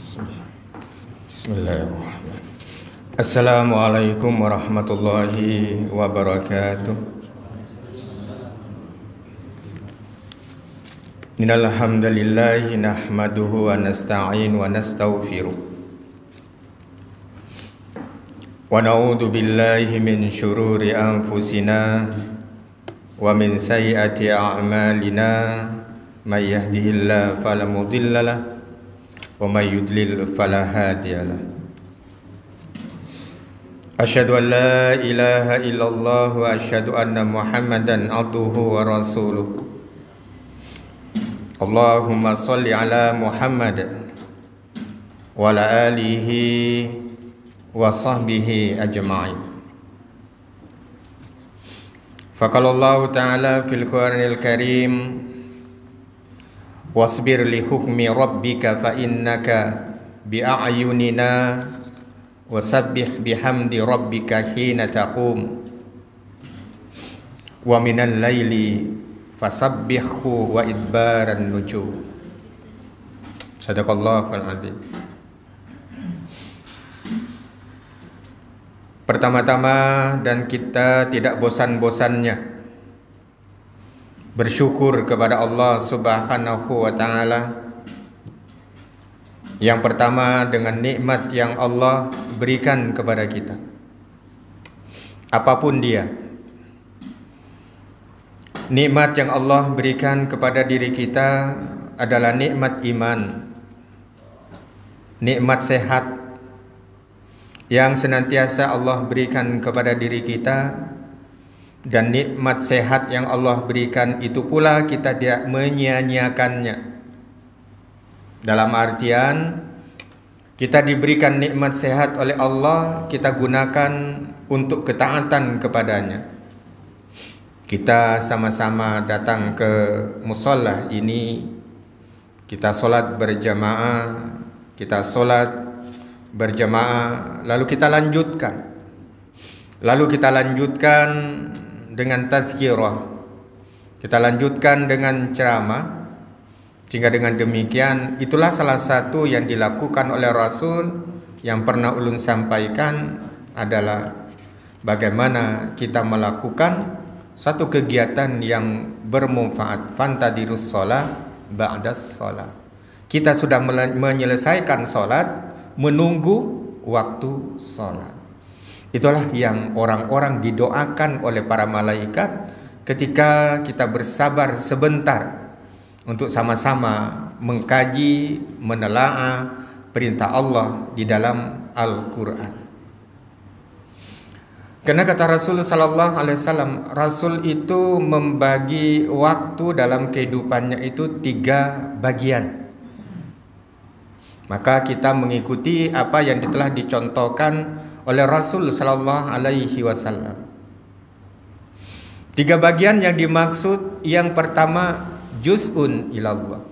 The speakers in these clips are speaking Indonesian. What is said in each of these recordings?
Bismillahirrahmanirrahim. Assalamualaikum warahmatullahi wabarakatuh. Innal hamdalillah nahmaduhu wa nasta'in wa nastaghfiruh. Wa na'udzu billahi min syururi anfusina wa min sayyiati a'malina. May yahdihillahu fala mudilla lahu wa may yudlil fala hadiya lahu. Asyhadu an la ilaha illallah wa asyhadu anna Muhammadan abduhu wa rasuluh. Allahumma shalli ala Muhammad wa ala alihi wa sahbihi ajma'in. Faqala Allah ta'ala fil Qur'anil Karim, wasbir li hukmi rabbika fa innaka bi'ayunina wasabbih bihamdi rabbika hina taqum wa minal laili fasabbihhu wa idbaran nujum. Sadaqallahul azim. Pertama-tama, dan kita tidak bosan-bosannya bersyukur kepada Allah Subhanahu wa ta'ala. Yang pertama, dengan nikmat yang Allah berikan kepada kita, apapun dia. Nikmat yang Allah berikan kepada diri kita adalah nikmat iman, nikmat sehat yang senantiasa Allah berikan kepada diri kita. Dan nikmat sehat yang Allah berikan itu pula kita tidak menyia-nyiakannya. Dalam artian, kita diberikan nikmat sehat oleh Allah, kita gunakan untuk ketaatan kepadanya. Kita sama-sama datang ke musholla ini, kita sholat berjamaah, lalu kita lanjutkan dengan tazkirah, kita lanjutkan dengan ceramah. Sehingga dengan demikian, itulah salah satu yang dilakukan oleh Rasul. Yang pernah ulun sampaikan adalah bagaimana kita melakukan satu kegiatan yang bermanfaat. Fantadirus sholat ba'das sholat. Kita sudah menyelesaikan sholat, menunggu waktu sholat. Itulah yang orang-orang didoakan oleh para malaikat ketika kita bersabar sebentar untuk sama-sama mengkaji, menelaah perintah Allah di dalam Al-Quran. Karena kata Rasul sallallahu alaihi wasallam, Rasul itu membagi waktu dalam kehidupannya itu 3 bagian. Maka kita mengikuti apa yang telah dicontohkan oleh Rasul sallallahu alaihi wasallam. 3 bagian yang dimaksud, yang pertama juz'un ilallah,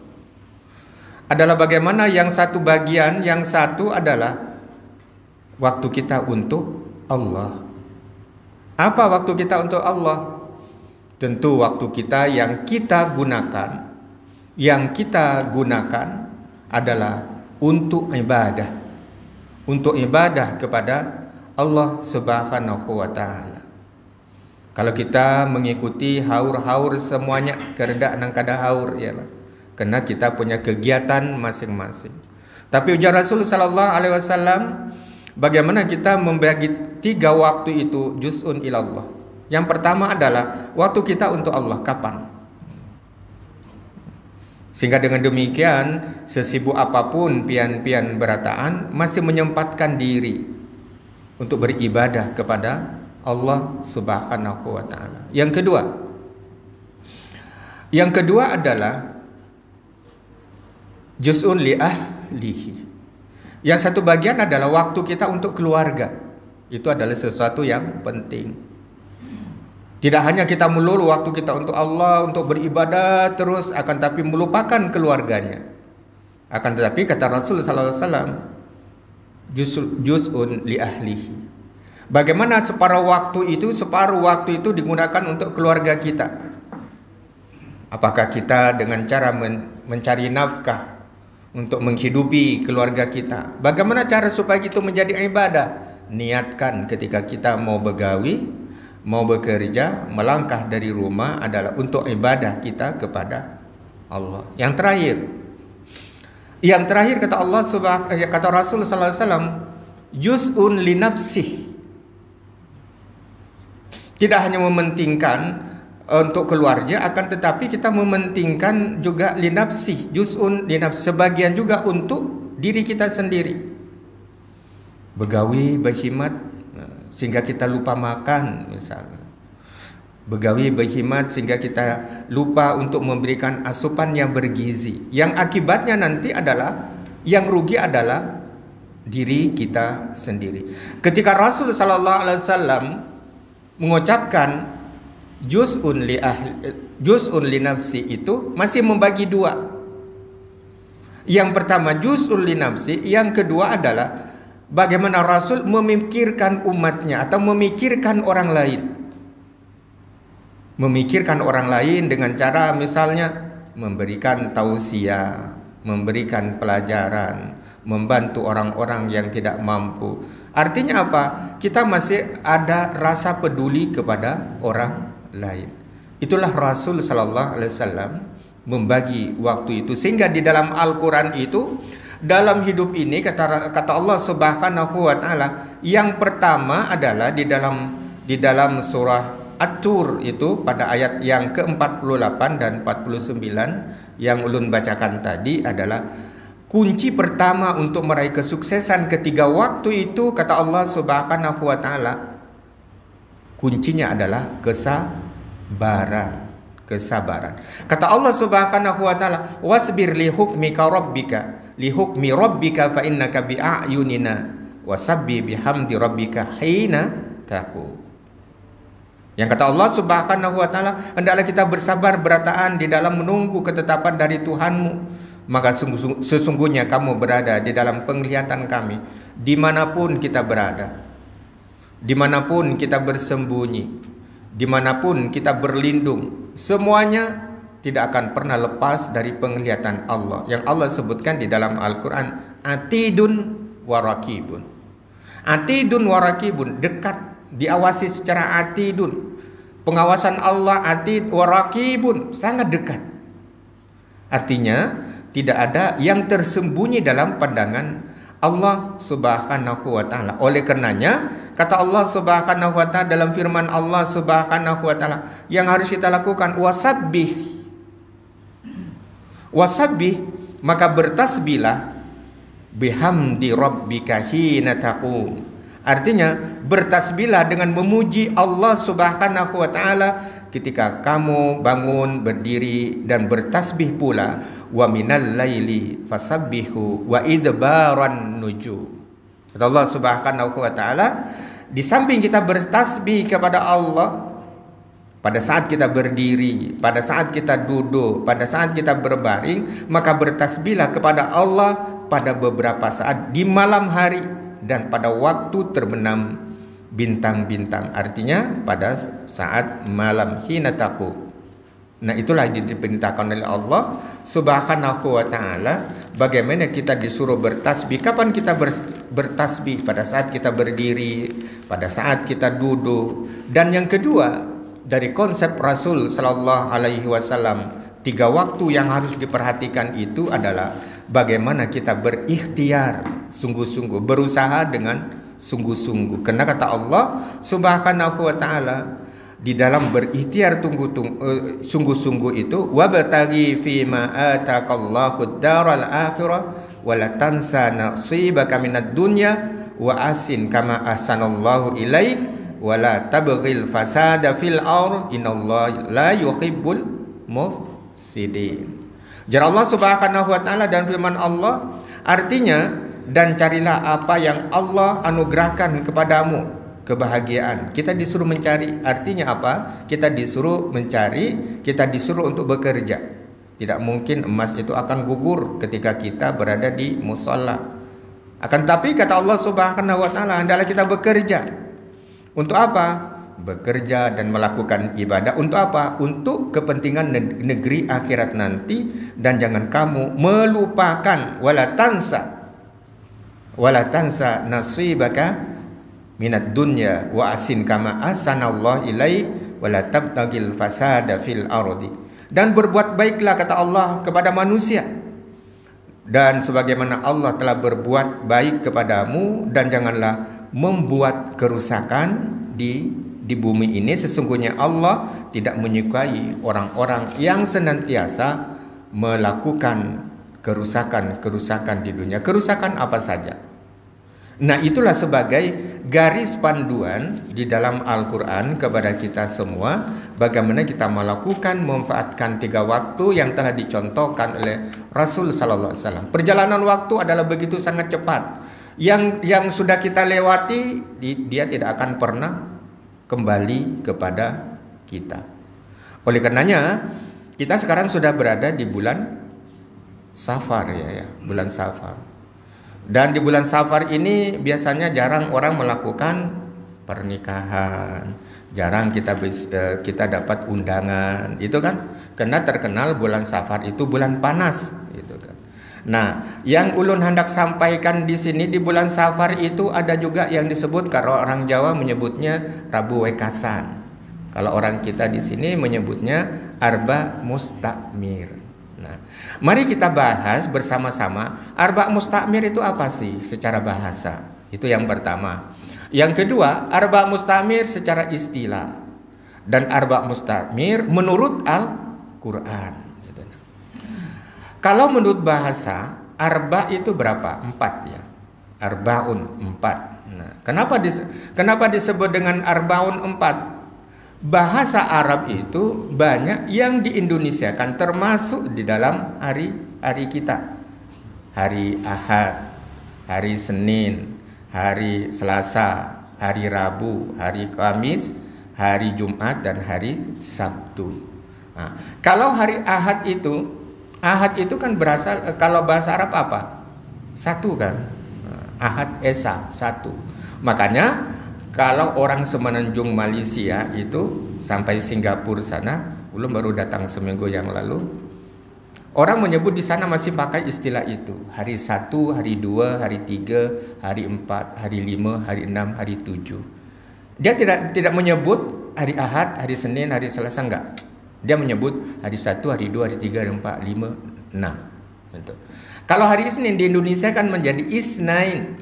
adalah bagaimana yang satu bagian, yang satu adalah waktu kita untuk Allah. Apa waktu kita untuk Allah? Tentu waktu kita yang kita gunakan adalah untuk ibadah kepada Allah Subhanahu wa ta'ala. Kalau kita mengikuti haur-haur semuanya, kerendak nang kada haur ialah karena kita punya kegiatan masing-masing. Tapi ujar Rasul sallallahu alaihi wasallam, bagaimana kita membagi 3 waktu itu juz'un ilallah. Yang pertama adalah waktu kita untuk Allah, kapan? Sehingga dengan demikian, sesibuk apapun pian-pian berataan, masih menyempatkan diri untuk beribadah kepada Allah Subhanahu wa ta'ala. Yang kedua adalah juz'un li ahlihi. Yang satu bagian adalah waktu kita untuk keluarga. Itu adalah sesuatu yang penting. Tidak hanya kita melulu waktu kita untuk Allah, untuk beribadah terus, akan tapi melupakan keluarganya. Akan tetapi kata Rasul sallallahu alaihi wasallam, juz'un li ahlihi. Bagaimana separuh waktu itu digunakan untuk keluarga kita. Apakah kita dengan cara mencari nafkah untuk menghidupi keluarga kita. Bagaimana cara supaya itu menjadi ibadah? Niatkan ketika kita mau begawi, mau bekerja, melangkah dari rumah adalah untuk ibadah kita kepada Allah. Yang terakhir kata Allah kata Rasul sallallahu alaihi wasallam, juz'un li nafsih. Tidak hanya mementingkan untuk keluarga, akan tetapi kita mementingkan juga linafsi, juz'un linafsi, sebagian juga untuk diri kita sendiri. Begawi, berkhidmat sehingga kita lupa makan misalnya. Begawi, berkhidmat sehingga kita lupa untuk memberikan asupan yang bergizi. Yang akibatnya nanti adalah, yang rugi adalah diri kita sendiri. Ketika Rasul sallallahu alaihi wasallam mengucapkan juz'un li nafsi, itu masih membagi dua. Yang pertama juz'un li nafsi, yang kedua adalah bagaimana Rasul memikirkan umatnya atau memikirkan orang lain. Memikirkan orang lain dengan cara misalnya memberikan tausiah, memberikan pelajaran, membantu orang-orang yang tidak mampu. Artinya apa? Kita masih ada rasa peduli kepada orang lain. Itulah Rasul sallallahu alaihi wasallam membagi waktu itu, sehingga di dalam Al-Qur'an itu, dalam hidup ini kata Allah Subhanahu wa taala, yang pertama adalah di dalam surah At-Tur itu pada ayat yang ke-48 dan 49 yang ulun bacakan tadi, adalah kunci pertama untuk meraih kesuksesan ketiga waktu itu, kata Allah Subhanahu wa taala, kuncinya adalah kesabaran. Kata Allah Subhanahu wa taala, wasbir li hukmi rabbika fa innaka bi a'yunina wasabbi bihamdi rabbika hina taqum. Yang kata Allah Subhanahu wa taala, hendaklah kita bersabar berataan di dalam menunggu ketetapan dari Tuhanmu, maka sesungguhnya kamu berada di dalam penglihatan kami dimanapun kita berada. Dimanapun kita bersembunyi, dimanapun kita berlindung, semuanya tidak akan pernah lepas dari penglihatan Allah. Yang Allah sebutkan di dalam Al-Quran, atidun warakibun. Atidun warakibun, dekat, diawasi secara atidun. Pengawasan Allah atid warakibun, sangat dekat. Artinya tidak ada yang tersembunyi dalam pandangan Allah Subhanahu wa taala. Oleh karenanya kata Allah Subhanahu wa taala dalam firman Allah Subhanahu wa taala, yang harus kita lakukan wasabbih, maka bertasbihlah bihamdi rabbika hina taqum. Artinya bertasbihlah dengan memuji Allah Subhanahu wa taala ketika kamu bangun, berdiri, dan bertasbih pula wa minal laili fasabbihu wa idbaran nujum. Kata Allah Subhanahu wa taala, di samping kita bertasbih kepada Allah pada saat kita berdiri, pada saat kita duduk, pada saat kita berbaring, maka bertasbihlah kepada Allah pada beberapa saat di malam hari dan pada waktu terbenam bintang-bintang, artinya pada saat malam hina taqum. Nah, itulah yang diperintahkan oleh Allah Subhanahu wa taala, bagaimana kita disuruh bertasbih. Kapan kita bertasbih? Pada saat kita berdiri, pada saat kita duduk. Dan yang kedua, dari konsep Rasul sallallahu alaihi wasallam, 3 waktu yang harus diperhatikan itu adalah bagaimana kita berikhtiar sungguh-sungguh, berusaha dengan sungguh-sungguh. Karena kata Allah Subhanahu wa taala di dalam berikhtiar sungguh-sungguh itu, wabtaghi fima ataqallahu ad-daral akhirah wa la tansa nasibaka minad dunya wa asin kama ahsanallahu ilaik wa la tabghil fasada fil ard innallaha la yuhibbul mufsidin. Jar Allah Subhanahu wa taala dan firman Allah artinya, dan carilah apa yang Allah anugerahkan kepadamu, kebahagiaan. Kita disuruh mencari, artinya apa? Kita disuruh mencari, kita disuruh untuk bekerja. Tidak mungkin emas itu akan gugur ketika kita berada di musalla. Akan tapi kata Allah Subhanahu wa taala, hendaklah kita bekerja. Untuk apa? bekerja dan melakukan ibadah untuk apa? Untuk kepentingan negeri akhirat nanti. Dan jangan kamu melupakan wala tansa nasibaka minad dunya wa asin kama asanallahu ilaik wala tabtagil fasada fil ardi. Dan berbuat baiklah, kata Allah, kepada manusia, dan sebagaimana Allah telah berbuat baik kepadamu, dan janganlah membuat kerusakan di bumi ini. Sesungguhnya Allah tidak menyukai orang-orang yang senantiasa melakukan kerusakan di dunia. Kerusakan apa saja. Nah, itulah sebagai garis panduan di dalam Al-Quran kepada kita semua, bagaimana kita melakukan memanfaatkan 3 waktu yang telah dicontohkan oleh Rasul Sallallahu Alaihi Wasallam. Perjalanan waktu adalah begitu sangat cepat. Yang sudah kita lewati, dia tidak akan pernah kembali kepada kita. Oleh karenanya, kita sekarang sudah berada di bulan Safar, ya, bulan Safar. Dan di bulan Safar ini biasanya jarang orang melakukan pernikahan, jarang kita dapat undangan, itu kan? Karena terkenal bulan Safar itu bulan panas, gitu kan. Nah, yang ulun hendak sampaikan di sini, di bulan Safar itu ada juga yang disebut, kalau orang Jawa menyebutnya Rabu Wekasan. Kalau orang kita di sini menyebutnya Arba Mustakmir. Nah, mari kita bahas bersama-sama Arba Mustakmir itu apa sih secara bahasa. Itu yang pertama. Yang kedua, Arba Mustakmir secara istilah, dan Arba Mustakmir menurut Al-Quran. Gitu. Kalau menurut bahasa, Arba itu berapa? 4, ya. Arbaun 4. Nah, kenapa disebut dengan Arbaun 4? Bahasa Arab itu banyak yang diindonesiakan, termasuk di dalam hari kita. Hari Ahad, hari Senin, hari Selasa, hari Rabu, hari Kamis, hari Jumat, dan hari Sabtu. Nah, kalau hari Ahad itu kan berasal, kalau bahasa Arab apa? 1 kan? Ahad Esa, 1. Makanya kalau orang semenanjung Malaysia itu sampai Singapura sana, belum baru datang seminggu yang lalu, orang menyebut di sana masih pakai istilah itu. Hari 1, hari 2, hari 3, hari 4, hari 5, hari 6, hari 7. Dia tidak menyebut hari Ahad, hari Senin, hari Selasa, enggak. Dia menyebut hari 1, hari 2, hari 3, hari 4, 5, 6. Gitu. Kalau hari Senin di Indonesia kan menjadi Isnain,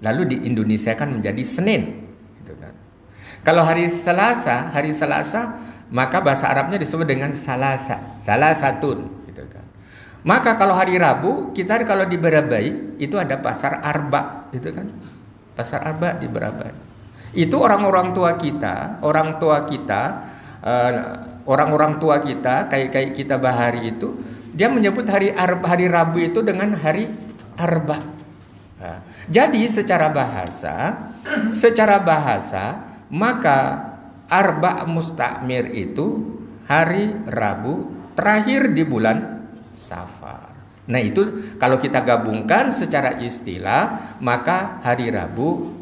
lalu di Indonesia kan menjadi Senin. Kalau hari Selasa, maka bahasa Arabnya disebut dengan Salasatun, gitu kan. Maka kalau hari Rabu, kita kalau di Berabai itu ada pasar Arba, gitu kan. Pasar Arba di Berabai. Itu orang-orang tua kita, orang-orang tua kita, kayak kita Bahari itu, dia menyebut hari Rabu itu dengan hari Arba. Nah, jadi secara bahasa maka Arba Mustakmir itu hari Rabu terakhir di bulan Safar. Nah, itu kalau kita gabungkan secara istilah, maka hari Rabu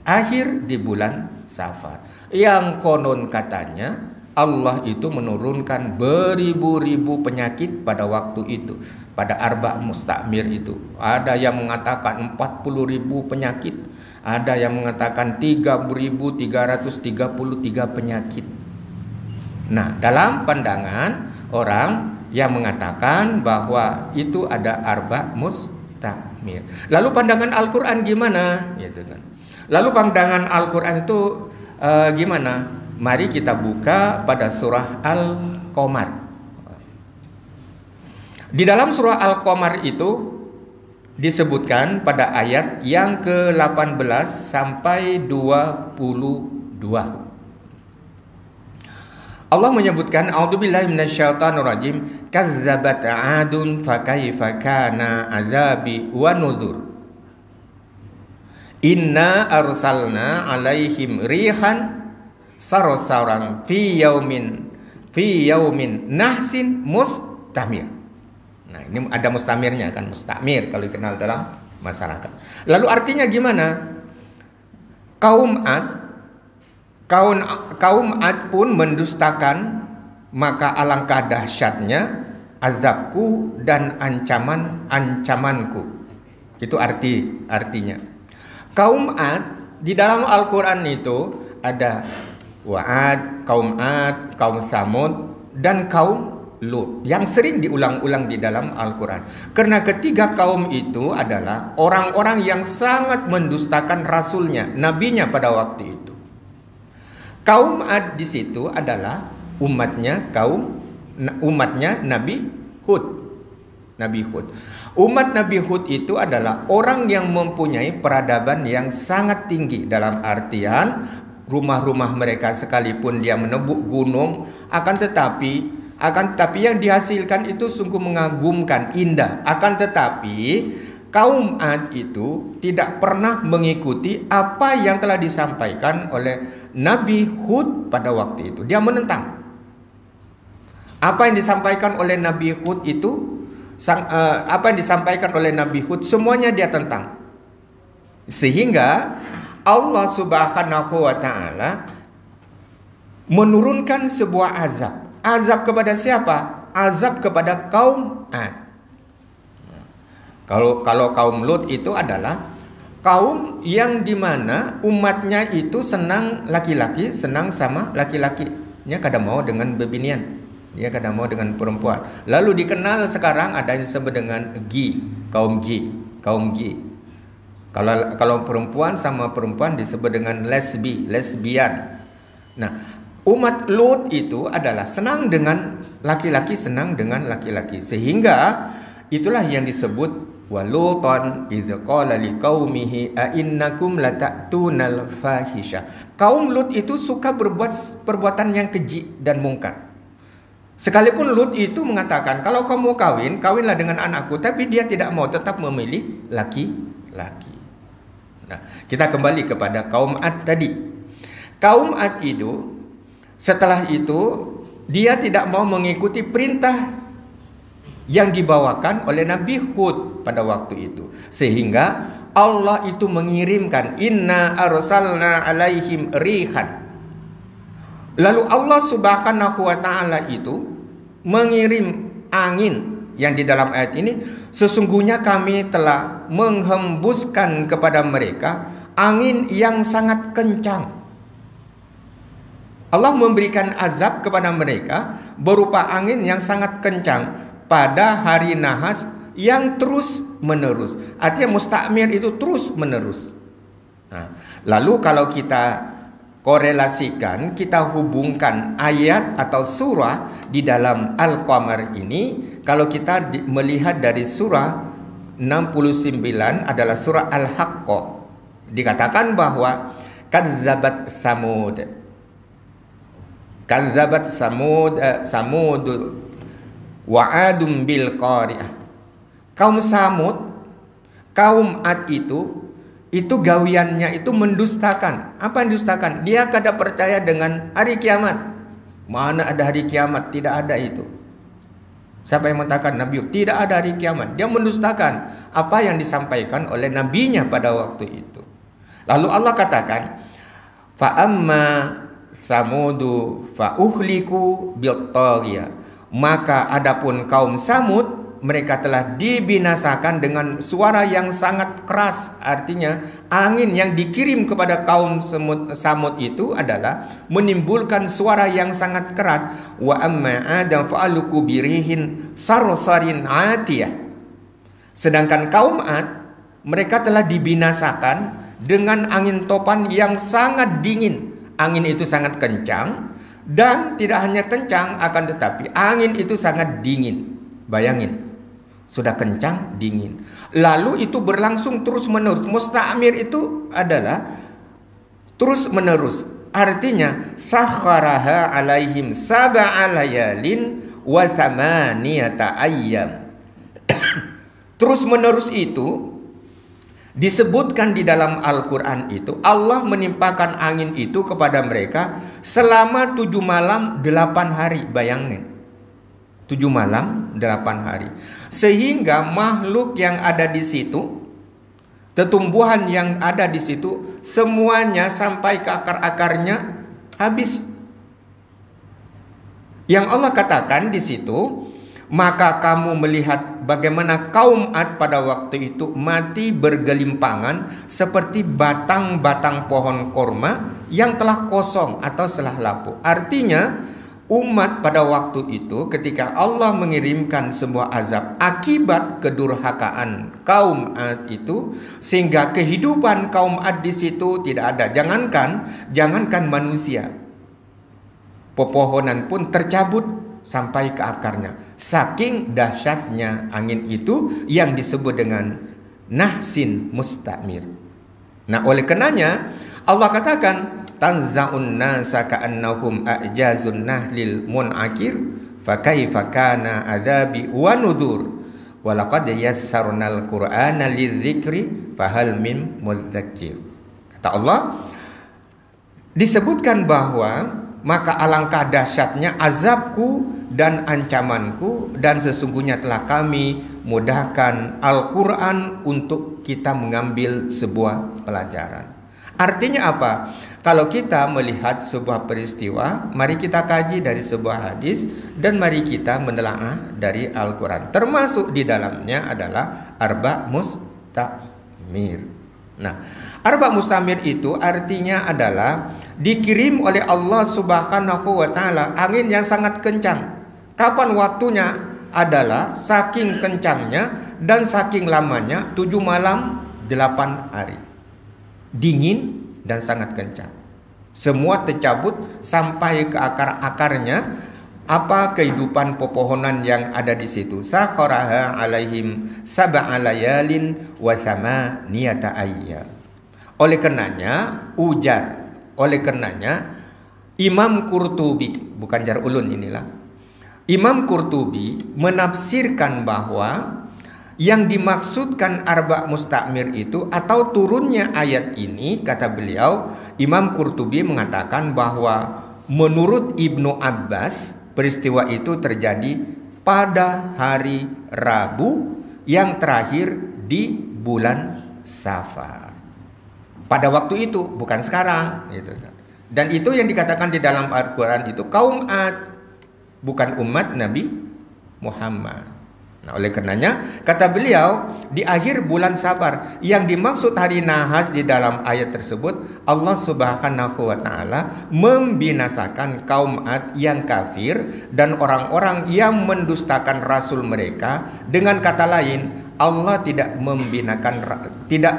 akhir di bulan Safar. Yang konon katanya Allah itu menurunkan beribu-ribu penyakit pada waktu itu, pada Arba Mustakmir itu. Ada yang mengatakan 40.000 penyakit, ada yang mengatakan 3.333 penyakit. Nah, dalam pandangan orang yang mengatakan bahwa itu ada Arba Mustakmir. Lalu pandangan Al-Quran gimana? Gitu kan. Lalu pandangan Al-Quran itu gimana? Mari kita buka pada surah Al-Qamar. Di dalam surah Al-Qamar itu disebutkan pada ayat yang ke-18 sampai 22. Allah menyebutkan, a'udzubillahi minasyaitonirrajim, kazzabat 'adun fakaifa kana 'adzabi wa nuzur. Inna arsalna 'alaihim rihan sarsaran fi yaumin nahsin mustamir. Nah, ini ada mustamirnya kan, mustamir kalau dikenal dalam masyarakat. Lalu artinya gimana? Kaum Ad Kaum Ad pun mendustakan, maka alangkah dahsyatnya azabku dan ancamanku. Itu artinya. Kaum Ad di dalam Al-Quran itu ada Wa'ad, kaum Samud, dan kaum Lut yang sering diulang-ulang di dalam Al-Quran. Karena ketiga kaum itu adalah orang-orang yang sangat mendustakan rasulnya, nabinya pada waktu itu. Kaum Ad di situ adalah umatnya Nabi Hud. Umat Nabi Hud itu adalah orang yang mempunyai peradaban yang sangat tinggi, dalam artian rumah-rumah mereka sekalipun dia menebuk gunung, akan tetapi yang dihasilkan itu sungguh mengagumkan, indah. Akan tetapi kaum Ad itu tidak pernah mengikuti apa yang telah disampaikan oleh Nabi Hud pada waktu itu. Dia menentang apa yang disampaikan oleh Nabi Hud itu. Apa yang disampaikan oleh Nabi Hud semuanya dia tentang. Sehingga Allah Subhanahu wa taala menurunkan sebuah azab. Azab kepada siapa? Azab kepada kaum Ad. Kalau kaum Lut itu adalah kaum yang dimana umatnya itu senang laki-laki, senang sama laki-lakinya, kada mau dengan bebinian. Dia kadang mau dengan perempuan. Lalu dikenal sekarang ada yang disebut dengan kaum G. Kalau perempuan sama perempuan disebut dengan lesbian. Nah, umat Lut itu adalah senang dengan laki-laki, sehingga itulah yang disebut walutan idz qala liqaumihi a innakum lata'tunal fahisha. Kaum Lut itu suka berbuat perbuatan yang keji dan mungkar. Sekalipun Lut itu mengatakan, kalau kamu kawinlah dengan anakku, tapi dia tidak mau, tetap memilih laki-laki. Nah, kita kembali kepada kaum Ad tadi. Kaum Ad itu setelah itu dia tidak mau mengikuti perintah yang dibawakan oleh Nabi Hud pada waktu itu, sehingga Allah itu mengirimkan inna arsalna alaihim rihan. Lalu Allah Subhanahu wa taala itu mengirim angin yang di dalam ayat ini, sesungguhnya kami telah menghembuskan kepada mereka angin yang sangat kencang. Allah memberikan azab kepada mereka berupa angin yang sangat kencang pada hari nahas yang terus menerus. Artinya mustakmir itu terus menerus. Nah, lalu kalau kita korelasikan, kita hubungkan ayat atau surah di dalam Al-Qamar ini, kalau kita melihat dari surah 69 adalah surah Al-Haqqah, dikatakan bahwa kadzabat Samud wa adum bil qari'ah. Kaum Samud, kaum Ad itu gawiannya itu mendustakan. Apa yang dustakan? Dia kada percaya dengan hari kiamat. Mana ada hari kiamat? Tidak ada itu. Siapa yang mengatakan Nabi? Tidak ada hari kiamat. Dia mendustakan apa yang disampaikan oleh nabinya pada waktu itu. Lalu Allah katakan, fa amma samudu fa uhliku bil taghiyah. Maka adapun kaum Samud, mereka telah dibinasakan dengan suara yang sangat keras. Artinya angin yang dikirim kepada kaum Samud itu adalah menimbulkan suara yang sangat keras. Wa amma adam fa'aluku birihin sarsarin atiyah. Sedangkan kaum Ad, mereka telah dibinasakan dengan angin topan yang sangat dingin. Angin itu sangat kencang, dan tidak hanya kencang, akan tetapi angin itu sangat dingin. Bayangin, sudah kencang, dingin. Lalu itu berlangsung terus menerus. Mustamir itu adalah terus menerus. Artinya sakharaha alaihim sab'a layalin wa thamaniyata ayyam. Terus menerus itu disebutkan di dalam Al-Quran itu, Allah menimpakan angin itu kepada mereka selama 7 malam 8 hari. Bayangin, 7 malam 8 hari. Sehingga makhluk yang ada di situ, tumbuhan yang ada di situ, semuanya sampai ke akar-akarnya habis. Yang Allah katakan di situ, maka kamu melihat bagaimana kaum Ad pada waktu itu mati bergelimpangan seperti batang-batang pohon korma yang telah kosong atau telah lapuk. Artinya umat pada waktu itu ketika Allah mengirimkan sebuah azab akibat kedurhakaan kaum Ad itu, sehingga kehidupan kaum Ad di situ tidak ada. Jangankan manusia, pepohonan pun tercabut sampai ke akarnya. Saking dahsyatnya angin itu yang disebut dengan nahsin mustamir. Nah, oleh karenanya Allah katakan tanza'un nasa ka'annahum a'jazun nahlil mun'akir fa kaifa kana adzabi wa nudhur wa laqad yassarnal qur'ana lidzikri fahal mim mudzakir. Kata Allah, disebutkan bahwa maka alangkah dahsyatnya azabku dan ancamanku, dan sesungguhnya telah kami mudahkan Al-Quran untuk kita mengambil sebuah pelajaran. Artinya apa? Kalau kita melihat sebuah peristiwa, mari kita kaji dari sebuah hadis dan mari kita menelaah dari Al-Quran. Termasuk di dalamnya adalah arba mustamir. Nah, arba mustamir itu artinya adalah dikirim oleh Allah Subhanahu wa taala angin yang sangat kencang. Kapan waktunya? Adalah saking kencangnya dan saking lamanya 7 malam 8 hari. Dingin dan sangat kencang. Semua tercabut sampai ke akar-akarnya. Apa kehidupan pepohonan yang ada di situ? Sakharaha alaihim sab'a layalin wa thamaniyata ayyam. Oleh karenanya Imam Qurtubi, bukan Jar Ulun inilah, Imam Qurtubi menafsirkan bahwa yang dimaksudkan arba mustamir itu atau turunnya ayat ini, kata beliau, Imam Qurtubi mengatakan bahwa menurut Ibnu Abbas peristiwa itu terjadi pada hari Rabu yang terakhir di bulan Safar. Pada waktu itu, bukan sekarang gitu. Dan itu yang dikatakan di dalam Al-Quran itu kaum Ad, bukan umat Nabi Muhammad. Nah, oleh karenanya kata beliau di akhir bulan Safar, yang dimaksud hari nahas di dalam ayat tersebut, Allah Subhanahu wa taala membinasakan kaum Ad yang kafir dan orang-orang yang mendustakan rasul mereka. Dengan kata lain, Allah tidak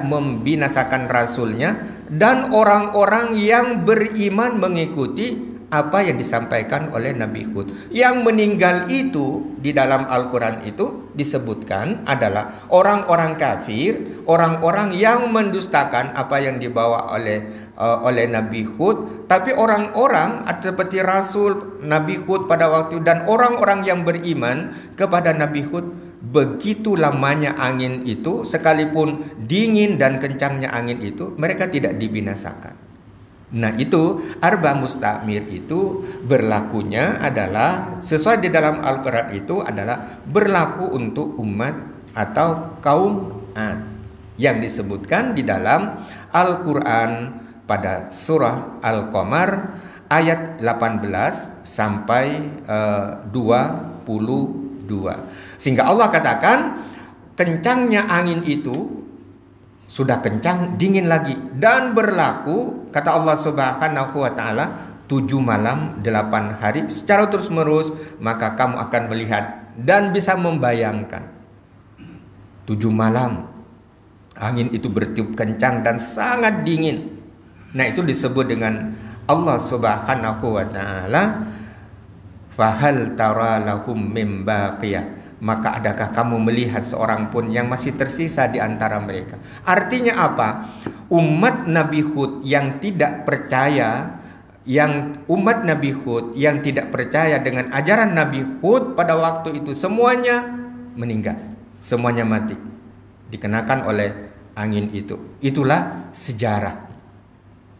membinasakan rasulnya dan orang-orang yang beriman mengikuti apa yang disampaikan oleh Nabi Hud. Yang meninggal itu di dalam Al-Quran itu disebutkan adalah orang-orang kafir, orang-orang yang mendustakan apa yang dibawa oleh Nabi Hud. Tapi orang-orang seperti Rasul Nabi Hud pada waktu dan orang-orang yang beriman kepada Nabi Hud, begitu lamanya angin itu, sekalipun dingin dan kencangnya angin itu, mereka tidak dibinasakan. Nah, itu arba mustamir itu berlakunya adalah sesuai di dalam Al-Quran itu adalah berlaku untuk umat atau kaum Ad yang disebutkan di dalam Al-Quran pada surah Al-Qamar ayat 18 sampai 22. Sehingga Allah katakan kencangnya angin itu sudah kencang, dingin lagi, dan berlaku, kata Allah Subhanahu wa taala, 7 malam 8 hari secara terus menerus. Maka kamu akan melihat dan bisa membayangkan 7 malam angin itu bertiup kencang dan sangat dingin. Nah, itu disebut dengan Allah Subhanahu wa taala, fahal tara lahum mim baqiyah, maka adakah kamu melihat seorang pun yang masih tersisa di antara mereka? Artinya apa? Umat Nabi Hud yang tidak percaya, umat Nabi Hud yang tidak percaya dengan ajaran Nabi Hud pada waktu itu semuanya meninggal, semuanya mati, dikenakan oleh angin itu. Itulah sejarah.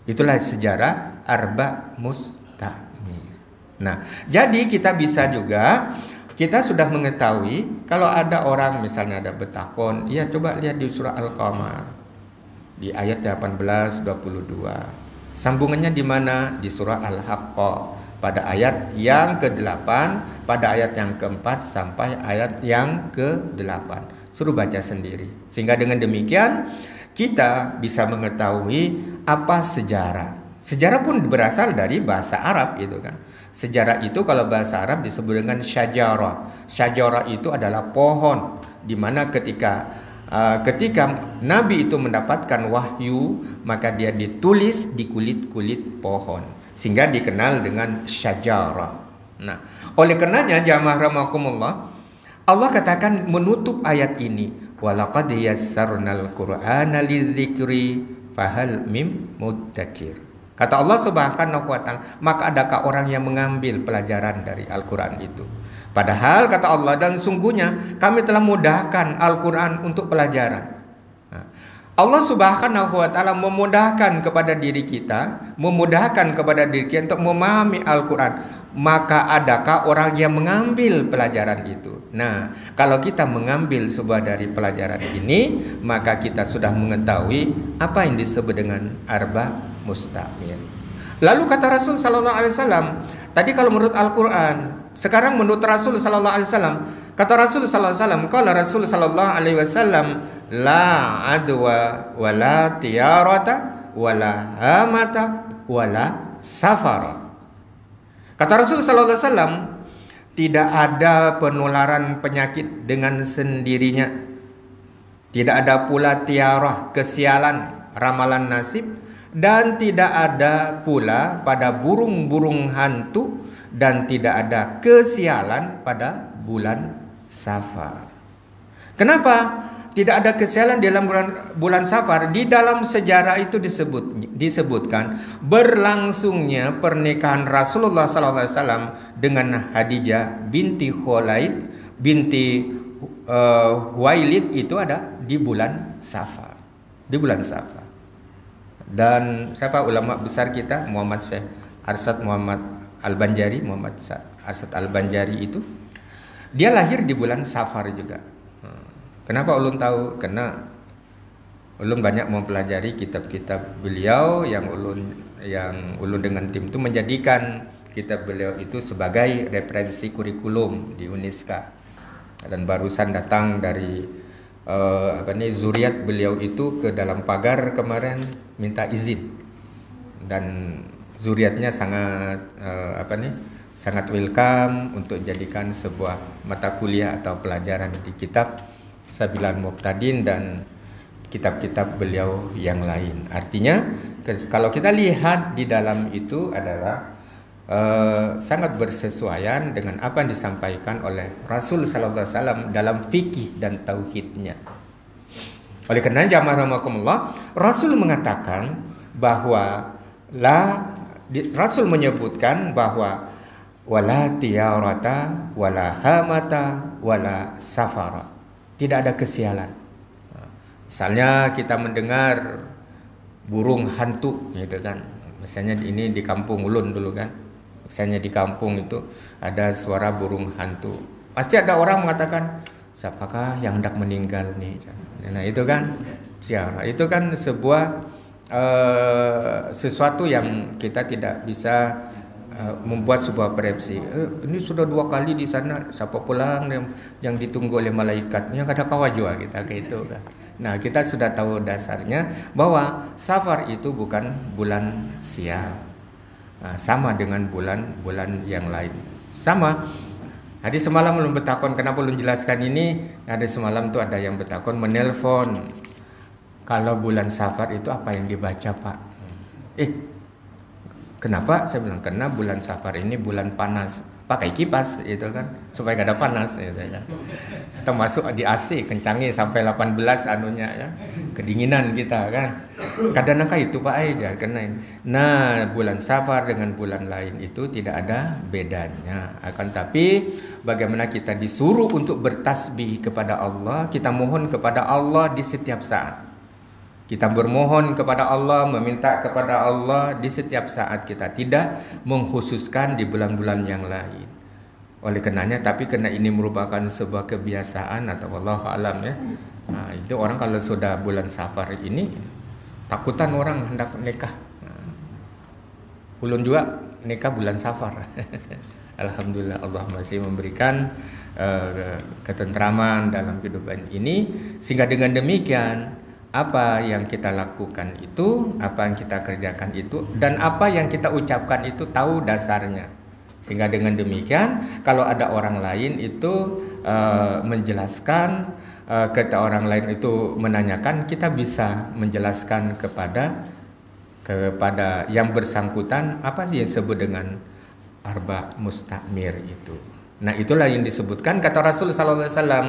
Itulah sejarah arba mustamir. Nah, jadi kita bisa juga, kita sudah mengetahui kalau ada orang misalnya ada betakon, ya coba lihat di surah Al-Qamar di ayat 18-22. Sambungannya di mana? Di surah Al-Haqqah. Pada ayat yang ke-8, pada ayat yang ke-4 sampai ayat yang ke-8. Suruh baca sendiri. Sehingga dengan demikian kita bisa mengetahui apa sejarah. Sejarah pun berasal dari bahasa Arab itu kan. Sejarah itu kalau bahasa Arab disebut dengan syajarah. Syajarah itu adalah pohon, di mana ketika Nabi itu mendapatkan wahyu, maka dia ditulis di kulit-kulit pohon, sehingga dikenal dengan syajarah. Nah, oleh karenanya jamaah rahimakumullah, Allah katakan menutup ayat ini, walaqad yassarnal qur'ana lidzikri fahal mim muddakir. Kata Allah Subhanahu wa taala, maka adakah orang yang mengambil pelajaran dari Al-Qur'an itu? Padahal kata Allah, dan sungguhnya kami telah mudahkan Al-Quran untuk pelajaran. Allah Subhanahu wa taala memudahkan kepada diri kita, memudahkan kepada diri kita untuk memahami Al-Quran. Maka adakah orang yang mengambil pelajaran itu? Nah, kalau kita mengambil sebuah dari pelajaran ini, maka kita sudah mengetahui apa yang disebut dengan arba mustamil. Lalu kata Rasul sallallahu alaihi wasallam, tadi kalau menurut Al-Quran, sekarang menurut Rasul sallallahu alaihi wasallam, kata Rasul sallallahu alaihi wasallam, qala Rasul sallallahu alaihi wasallam, la adwa wala tiyarata wala hamata wala safara. Kata Rasul sallallahu alaihi wasallam, tidak ada penularan penyakit dengan sendirinya. Tidak ada pula tiarah, kesialan, ramalan nasib, dan tidak ada pula pada burung-burung hantu, dan tidak ada kesialan pada bulan Safar. Kenapa tidak ada kesialan dalam bulan Safar? Di dalam sejarah itu disebutkan berlangsungnya pernikahan Rasulullah SAW dengan Khadijah binti Khuwailid binti Huwailid itu ada di bulan Safar. Di bulan Safar. Dan siapa ulama besar kita? Muhammad Syekh Arsyad Muhammad Al-Banjari, Muhammad Arsyad Al-Banjari itu dia lahir di bulan Safar juga. Kenapa ulun tahu? Karena ulun banyak mempelajari kitab-kitab beliau yang ulun dengan tim itu menjadikan kitab beliau itu sebagai referensi kurikulum di UNESCO. Dan barusan datang dari zuriat beliau itu ke dalam pagar kemarin minta izin, dan zuriatnya sangat welcome untuk jadikan sebuah mata kuliah atau pelajaran di kitab Sabilal Muqtadin dan kitab-kitab beliau yang lain. Artinya kalau kita lihat di dalam itu adalah sangat bersesuaian dengan apa yang disampaikan oleh Rasul sallallahu alaihi wasallam dalam fikih dan tauhidnya. Oleh karena jamaah rahimakumullah, Rasul mengatakan bahwa Rasul menyebutkan bahwa wala tiyarata wala hamata wala safara. Tidak ada kesialan. Misalnya kita mendengar burung hantu gitu kan. Misalnya ini di kampung ulun dulu kan. Misalnya di kampung itu ada suara burung hantu. Pasti ada orang mengatakan, siapakah yang hendak meninggal nih? Nah itu kan, ya, itu kan sebuah sesuatu yang kita tidak bisa membuat sebuah prediksi. Ini sudah 2 kali di sana, siapa pulang yang ditunggu oleh malaikatnya, kada kawajua kita kayak itu kan. Nah kita sudah tahu dasarnya bahwa Safar itu bukan bulan sial. Nah, sama dengan bulan-bulan yang lain. Sama. Hari semalam belum betakon, kenapa belum jelaskan ini? Hari semalam tuh ada yang betakon menelpon. Kalau bulan Safar itu apa yang dibaca, Pak? Kenapa? Saya bilang karena bulan Safar ini bulan panas. Pakai kipas itu kan supaya gak ada panas gitu ya. Atau masuk di AC kencangi sampai 18 anunya ya. Kedinginan kita kan. Kadang-kadang itu Pak aja karena ini. Nah, bulan Safar dengan bulan lain itu tidak ada bedanya. Akan tapi bagaimana kita disuruh untuk bertasbih kepada Allah, kita mohon kepada Allah di setiap saat. Kita bermohon kepada Allah, meminta kepada Allah di setiap saat, kita tidak mengkhususkan di bulan-bulan yang lain. Oleh karenanya, tapi karena ini merupakan sebuah kebiasaan atau wallahu alam ya. Nah, itu orang kalau sudah bulan Safar ini takutan orang hendak nikah. Ulun juga nikah bulan Safar. Alhamdulillah Allah masih memberikan ketentraman dalam kehidupan ini, sehingga dengan demikian apa yang kita lakukan itu, apa yang kita kerjakan itu, dan apa yang kita ucapkan itu tahu dasarnya. Sehingga dengan demikian kalau ada orang lain itu menjelaskan, kata orang lain itu menanyakan, kita bisa menjelaskan kepada yang bersangkutan apa sih yang disebut dengan arba mustamir itu. Nah, itulah yang disebutkan kata Rasul sallallahu alaihi wasallam,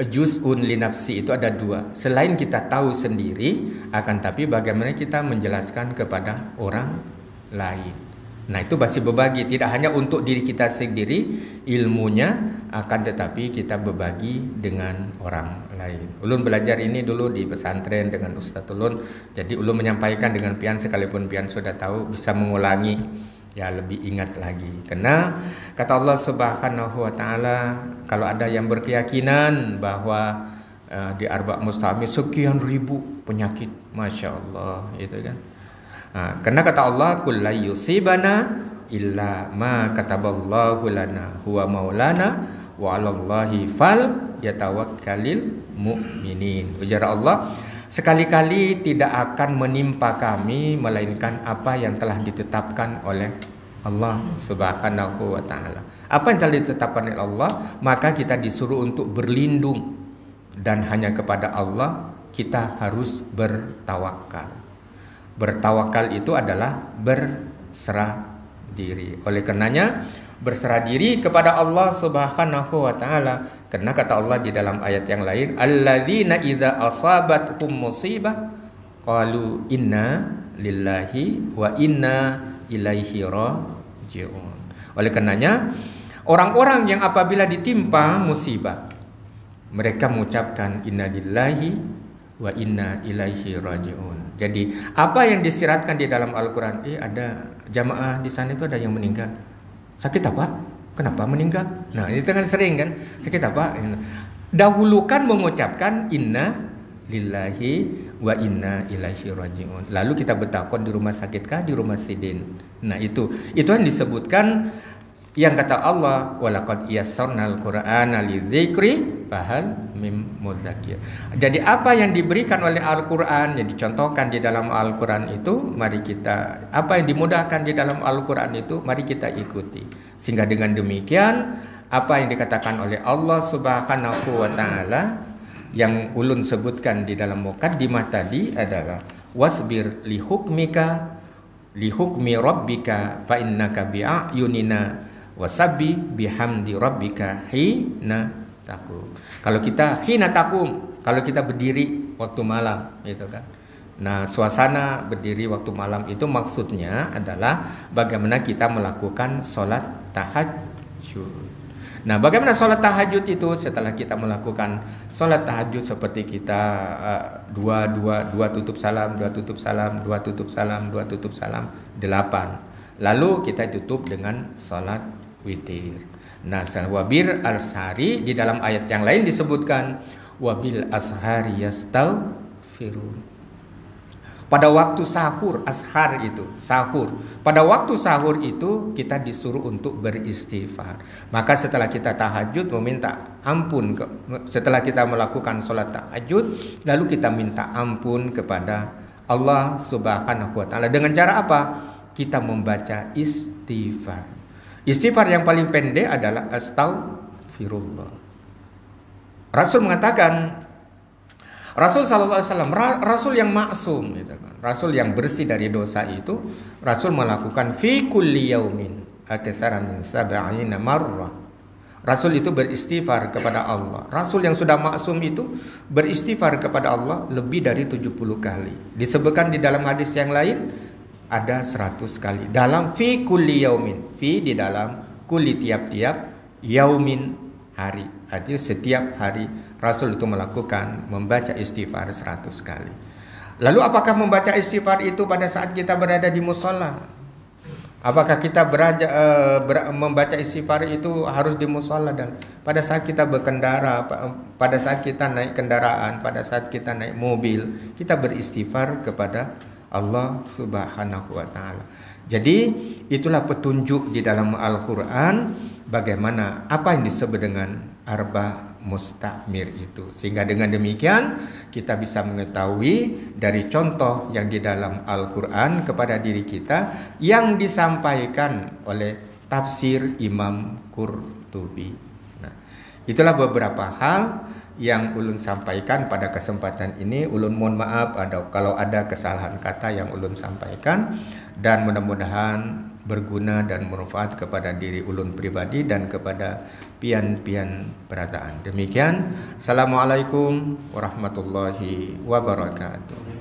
juz'un li nafsi, itu ada dua. Selain kita tahu sendiri, akan tapi bagaimana kita menjelaskan kepada orang lain. Nah, itu masih berbagi, tidak hanya untuk diri kita sendiri ilmunya, akan tetapi kita berbagi dengan orang lain. Ulun belajar ini dulu di pesantren dengan Ustadz Ulun. Jadi ulun menyampaikan dengan pian, sekalipun pian sudah tahu, bisa mengulangi, ya lebih ingat lagi. Karena kata Allah Subhanahu wa taala, kalau ada yang berkeyakinan bahwa di arba mustamir sekian ribu penyakit, masya Allah, itu kan. Karena kata Allah, kul la yusibana illa ma kataballahu lana huwa maulana wa 'alallahi fal yatawakkalul mu'minin. Ujar Allah, sekali-kali tidak akan menimpa kami melainkan apa yang telah ditetapkan oleh Allah Subhanahu wa taala. Apa yang telah ditetapkan oleh Allah, maka kita disuruh untuk berlindung, dan hanya kepada Allah kita harus bertawakal. Bertawakal itu adalah berserah diri. Oleh karenanya berserah diri kepada Allah Subhanahu wa taala. Karena kata Allah di dalam ayat yang lain, alladzina idza asabathum musibah qalu inna lillahi wa inna ilaihi raji'un. Oleh karenanya orang-orang yang apabila ditimpa musibah, mereka mengucapkan inna lillahi wa inna ilaihi raji'un. Jadi apa yang disiratkan di dalam Al-Quran, ada jamaah di sana itu ada yang meninggal. Sakit apa? Kenapa meninggal? Nah, itu kan sering kan, sakit apa? Dahulukan mengucapkan inna lillahi wa inna ilaihi raji'un. Lalu kita bertakon, di rumah sakitkah, di rumah sidin. Nah, itu yang disebutkan, yang kata Allah, walaqad yassarnal qur'ana lidzikri fahal mim mudzakir. Jadi apa yang diberikan oleh Al-Qur'an, yang dicontohkan di dalam Al-Qur'an itu, mari kita, apa yang dimudahkan di dalam Al-Qur'an itu, mari kita ikuti. Sehingga dengan demikian apa yang dikatakan oleh Allah Subhanahu wa taala yang ulun sebutkan di dalam muqaddimah tadi adalah wasbir li hukmi rabbika fa innaka bi'ayunina wasabbi bihamdi rabbika hina takum. Kalau kita hina takum, kalau kita berdiri waktu malam, gitu kan. Nah, suasana berdiri waktu malam itu maksudnya adalah bagaimana kita melakukan sholat tahajud. Nah, bagaimana sholat tahajud itu? Setelah kita melakukan sholat tahajud seperti kita dua tutup salam, dua tutup salam, dua tutup salam, dua tutup salam, 8. Lalu kita tutup dengan sholat witir. Nah, wabir al-sahari di dalam ayat yang lain disebutkan wabil ashari yastaghfirun. Pada waktu sahur, ashar itu sahur. Pada waktu sahur itu kita disuruh untuk beristighfar. Maka setelah kita tahajud meminta ampun, setelah kita melakukan sholat tahajud, lalu kita minta ampun kepada Allah Subhanahu wa taala. Dengan cara apa? Kita membaca istighfar. Istighfar yang paling pendek adalah astaghfirullah. Rasul mengatakan, Rasul sallallahu alaihi wasallam, Rasul yang maksum, gitu kan. Rasul yang bersih dari dosa itu, Rasul melakukan fi kulli yaumin aktsara min 70 marrah. Rasul itu beristighfar kepada Allah. Rasul yang sudah maksum itu beristighfar kepada Allah lebih dari 70 kali. Disebutkan di dalam hadis yang lain ada 100 kali. Dalam fi kulli yaumin, fi di dalam kulli tiap-tiap, yaumin hari. Artinya setiap hari Rasul itu melakukan membaca istighfar 100 kali. Lalu apakah membaca istighfar itu pada saat kita berada di mushola? Apakah kita membaca istighfar itu harus di mushola, dan pada saat kita berkendara, pada saat kita naik kendaraan, pada saat kita naik mobil, kita beristighfar kepada Allah Subhanahu wa taala. Jadi itulah petunjuk di dalam Al-Qur'an bagaimana apa yang disebut dengan arba mustamir itu. Sehingga dengan demikian kita bisa mengetahui dari contoh yang di dalam Al-Qur'an kepada diri kita yang disampaikan oleh tafsir Imam Qurtubi. Nah, itulah beberapa hal yang ulun sampaikan pada kesempatan ini. Ulun mohon maaf kalau ada kesalahan kata yang ulun sampaikan, dan mudah-mudahan berguna dan bermanfaat kepada diri ulun pribadi dan kepada pian-pian berataan. Demikian, Assalamualaikum warahmatullahi wabarakatuh.